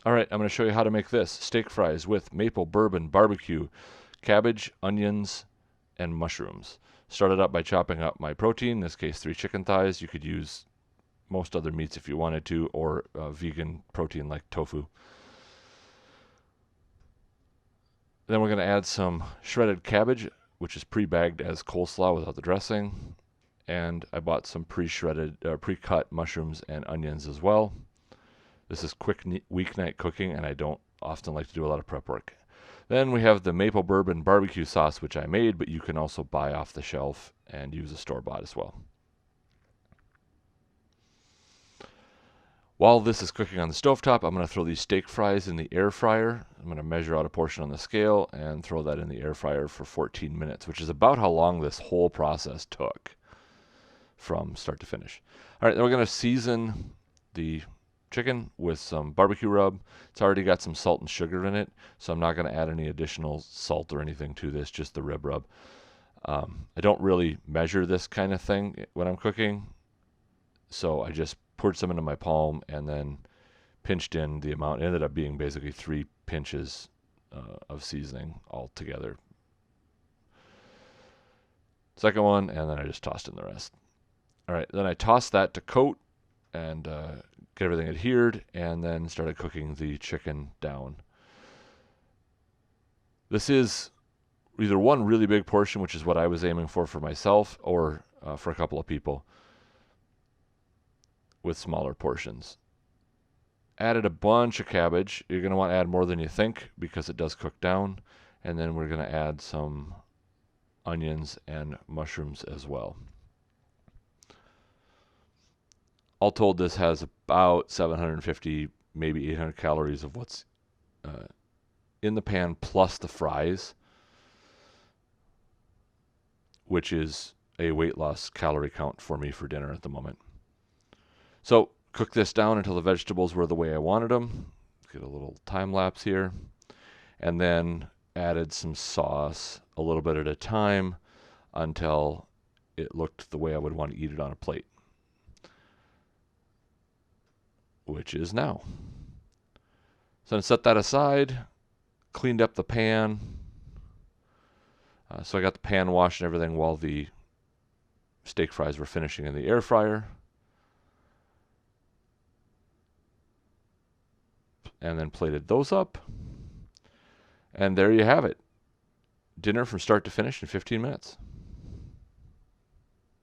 All right, I'm going to show you how to make this. Steak fries with maple bourbon barbecue, cabbage, onions, and mushrooms. Started out by chopping up my protein, in this case 3 chicken thighs. You could use most other meats if you wanted to, or vegan protein like tofu. Then we're going to add some shredded cabbage, which is pre-bagged as coleslaw without the dressing. And I bought some pre-cut mushrooms and onions as well. This is quick weeknight cooking, and I don't often like to do a lot of prep work. Then we have the maple bourbon barbecue sauce, which I made, but you can also buy off the shelf and use a store-bought as well. While this is cooking on the stovetop, I'm going to throw these steak fries in the air fryer. I'm going to measure out a portion on the scale and throw that in the air fryer for 14 minutes, which is about how long this whole process took from start to finish. All right, then we're going to season the chicken with some barbecue rub. It's already got some salt and sugar in it, so I'm not going to add any additional salt or anything to this, just the rib rub. I don't really measure this kind of thing when I'm cooking, so I just poured some into my palm and then pinched in the amount. It ended up being basically 3 pinches of seasoning all together. Second one, and then I just tossed in the rest. All right, then I tossed that to coat and get everything adhered, and then started cooking the chicken down. This is either one really big portion, which is what I was aiming for myself, or for a couple of people with smaller portions. Added a bunch of cabbage. You're going to want to add more than you think because it does cook down. And then we're going to add some onions and mushrooms as well. All told, this has about 750, maybe 800 calories of what's in the pan plus the fries, which is a weight loss calorie count for me for dinner at the moment. So cook this down until the vegetables were the way I wanted them. Get a little time lapse here. And then added some sauce a little bit at a time until it looked the way I would want to eat it on a plate, which is now. So I set that aside, cleaned up the pan. So I got the pan washed and everything while the steak fries were finishing in the air fryer. And then plated those up. And there you have it. Dinner from start to finish in 15 minutes.